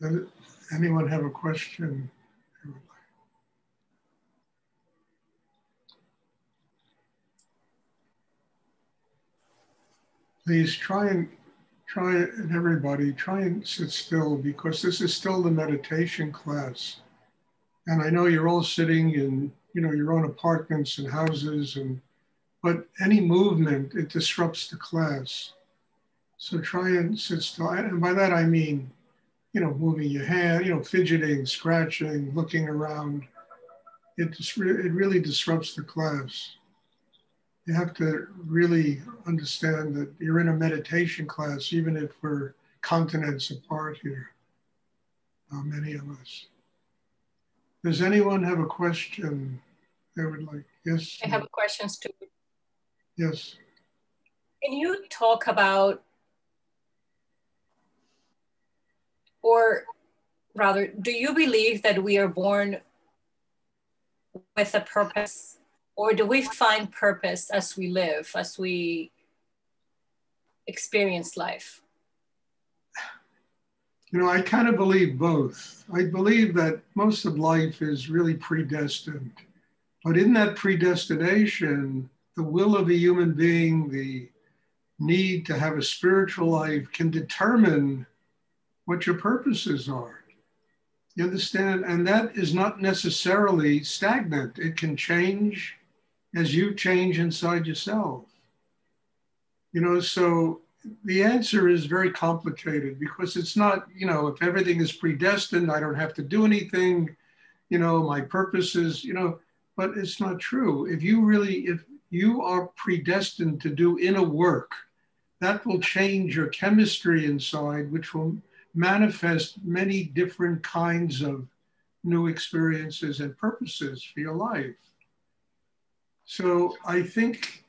Does anyone have a question? Please and everybody, try and sit still, because this is still the meditation class. And I know you're all sitting in, your own apartments and houses, but any movement, it disrupts the class. So try and sit still. And by that, I mean, moving your hand, fidgeting, scratching, looking around. It really disrupts the class. You have to really understand that you're in a meditation class, even if we're continents apart here, many of us. Does anyone have a question they would like? Yes? I have a question, Stuart. Yes. Can you talk about, or rather, do you believe that we are born with a purpose? Or do we find purpose as we live, as we experience life? I kind of believe both. I believe that most of life is really predestined. But in that predestination, the will of a human being, the need to have a spiritual life, can determine what your purposes are. You understand? And that is not necessarily stagnant. It can change as you change inside yourself. So the answer is very complicated, because it's not, if everything is predestined, I don't have to do anything, my purpose is, but it's not true. If you are predestined to do inner work, that will change your chemistry inside, which will manifest many different kinds of new experiences and purposes for your life. So I think,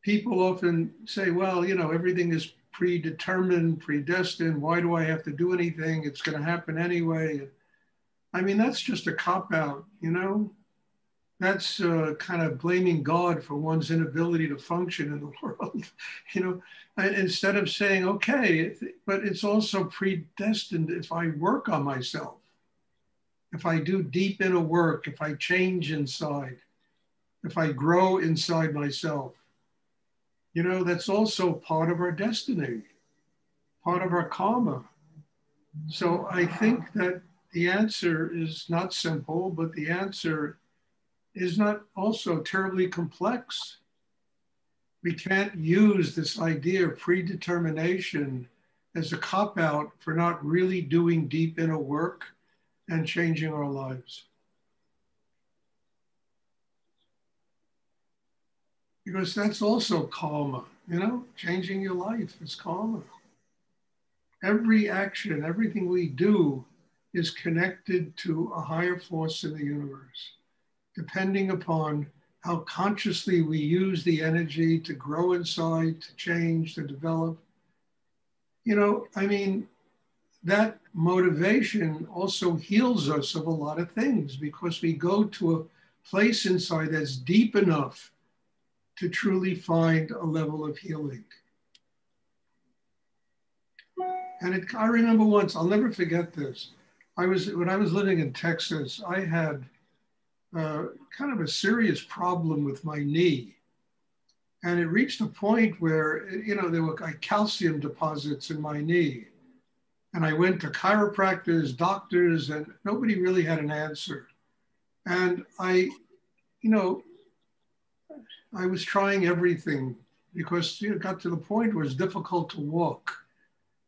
people often say, well, everything is predetermined, predestined. Why do I have to do anything? It's going to happen anyway. I mean, that's just a cop-out, That's kind of blaming God for one's inability to function in the world, instead of saying, okay, but it's also predestined if I work on myself. If I do deep inner work, if I change inside, if I grow inside myself, that's also part of our destiny, part of our karma. So I think that the answer is not simple, but the answer is not also terribly complex. We can't use this idea of predetermination as a cop-out for not really doing deep inner work and changing our lives. Because that's also karma, changing your life is karma. Every action, everything we do is connected to a higher force in the universe, depending upon how consciously we use the energy to grow inside, to change, to develop. That motivation also heals us of a lot of things, because we go to a place inside that's deep enough to truly find a level of healing. And I remember once, I'll never forget this. When I was living in Texas, I had kind of a serious problem with my knee. And it reached a point where, there were calcium deposits in my knee. And I went to chiropractors, doctors, and nobody really had an answer. And I was trying everything, because it got to the point where it's difficult to walk.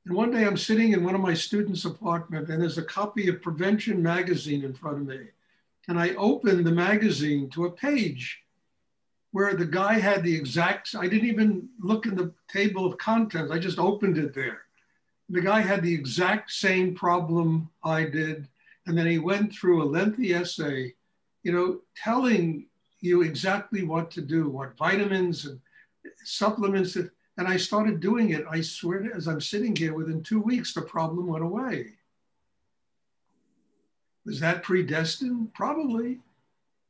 And one day I'm sitting in one of my students' apartment, and there's a copy of Prevention magazine in front of me. And I opened the magazine to a page where the guy had the exact, I didn't even look in the table of contents, I just opened it there. The guy had the exact same problem I did. And then he went through a lengthy essay, telling you exactly what to do, what vitamins and supplements, and I started doing it. I swear, as I'm sitting here, within 2 weeks, the problem went away. Was that predestined? Probably.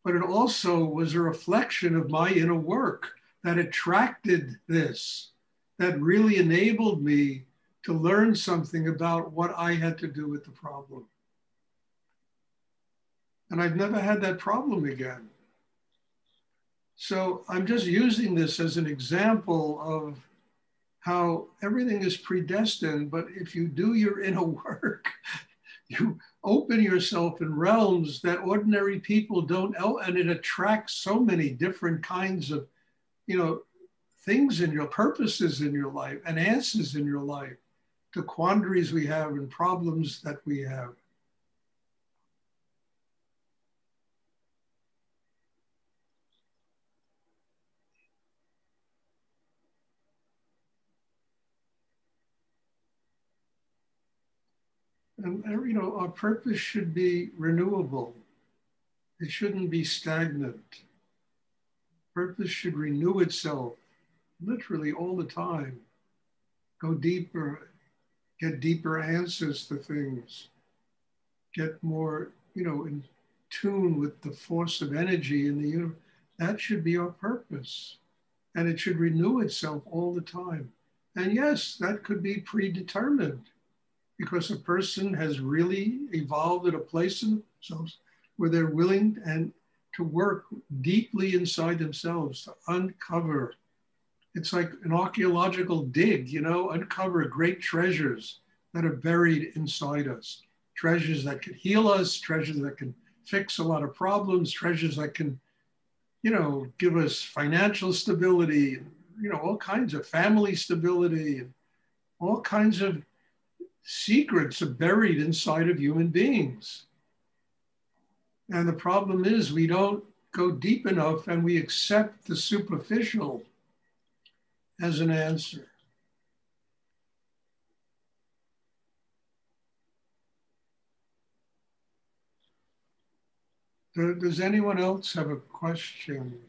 But it also was a reflection of my inner work that attracted this, that really enabled me to learn something about what I had to do with the problem. And I've never had that problem again. So I'm just using this as an example of how everything is predestined, but if you do your inner work, you open yourself in realms that ordinary people don't know, and it attracts so many different kinds of, things in your purposes in your life and answers in your life to quandaries we have and problems that we have. And, our purpose should be renewable. It shouldn't be stagnant. Purpose should renew itself literally all the time. Go deeper, get deeper answers to things, get more, in tune with the force of energy in the universe. That should be our purpose. And it should renew itself all the time. And yes, that could be predetermined, because a person has really evolved at a place in themselves where they're willing and to work deeply inside themselves to uncover. It's like an archaeological dig, uncover great treasures that are buried inside us. Treasures that can heal us, treasures that can fix a lot of problems, treasures that can, give us financial stability, all kinds of family stability, and all kinds of secrets are buried inside of human beings. And the problem is we don't go deep enough, and we accept the superficial as an answer. Does anyone else have a question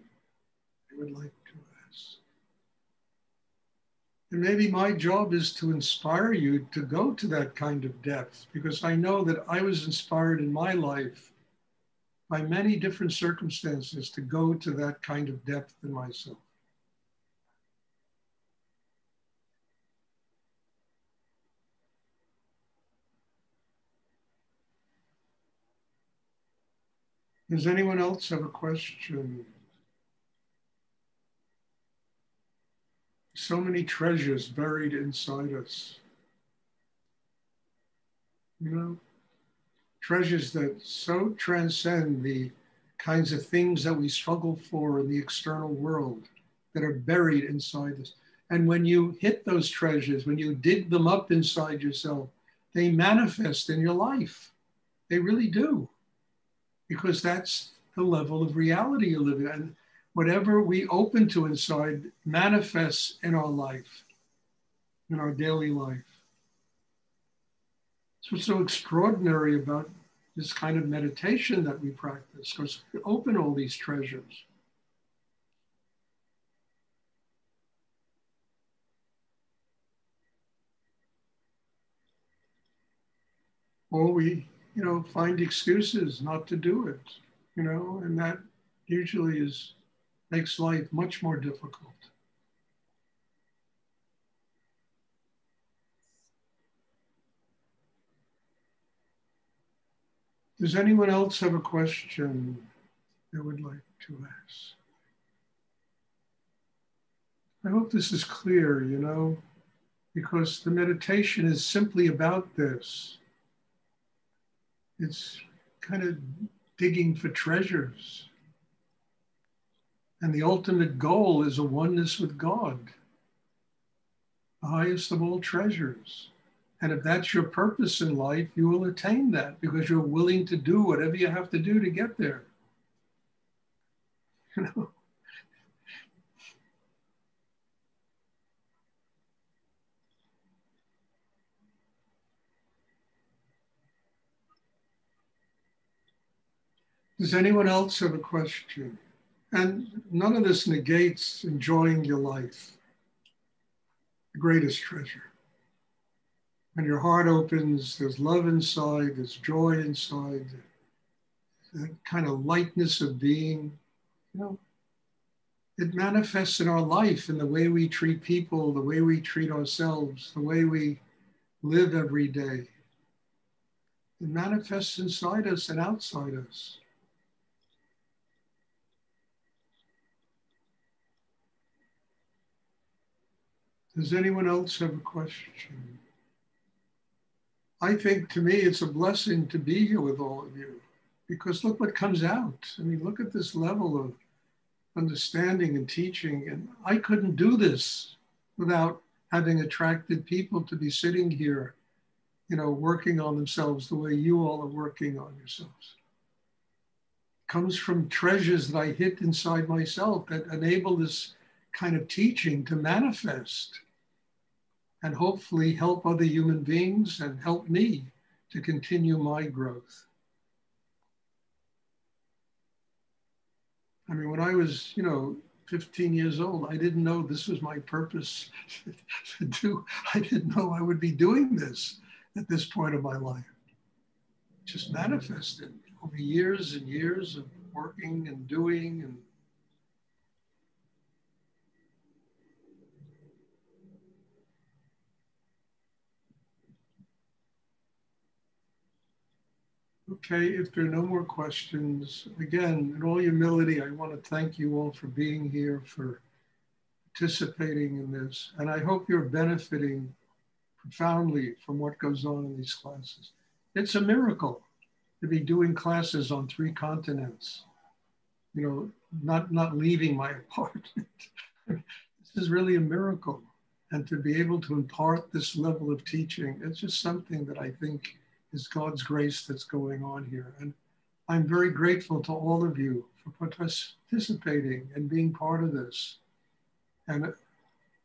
they would like to ask? And maybe my job is to inspire you to go to that kind of depth, because I know that I was inspired in my life by many different circumstances to go to that kind of depth in myself. Does anyone else have a question? So many treasures buried inside us. Treasures that so transcend the kinds of things that we struggle for in the external world, that are buried inside us. And when you hit those treasures, when you dig them up inside yourself, they manifest in your life. They really do. Because that's the level of reality you live in. And whatever we open to inside manifests in our life, in our daily life. That's what's so extraordinary about this kind of meditation that we practice, because we open all these treasures. Or we, find excuses not to do it, and that usually makes life much more difficult. Does anyone else have a question they would like to ask? I hope this is clear, because the meditation is simply about this. It's kind of digging for treasures. And the ultimate goal is a oneness with God, the highest of all treasures. And if that's your purpose in life, you will attain that because you're willing to do whatever you have to do to get there. Does anyone else have a question? And none of this negates enjoying your life, the greatest treasure. When your heart opens, there's love inside, there's joy inside, that kind of lightness of being. it manifests in our life, in the way we treat people, the way we treat ourselves, the way we live every day. It manifests inside us and outside us. Does anyone else have a question? I think, to me, it's a blessing to be here with all of you, because look what comes out. I mean, look at this level of understanding and teaching. And I couldn't do this without having attracted people to be sitting here, you know, working on themselves the way you all are working on yourselves. It comes from treasures that I hid inside myself that enable this kind of teaching to manifest and hopefully help other human beings and help me to continue my growth. I mean, when I was, you know, 15 years old, I didn't know this was my purpose to do. I didn't know I would be doing this at this point of my life. It just manifested over years and years of working and doing. And okay, if there are no more questions, again, in all humility, I want to thank you all for being here, for participating in this. And I hope you're benefiting profoundly from what goes on in these classes. It's a miracle to be doing classes on 3 continents, you know, not leaving my apartment. This is really a miracle. And to be able to impart this level of teaching, it's just something that I think is God's grace that's going on here. And I'm very grateful to all of you for participating and being part of this. And,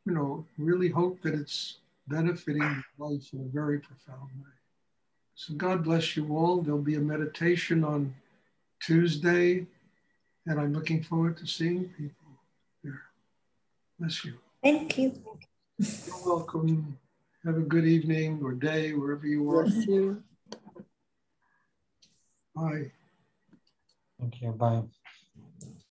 you know, really hope that it's benefiting your life in a very profound way. So God bless you all. There'll be a meditation on Tuesday, and I'm looking forward to seeing people there. Bless you. Thank you. You're welcome. Have a good evening or day, wherever you are. Bless you. Bye. Thank you. Bye.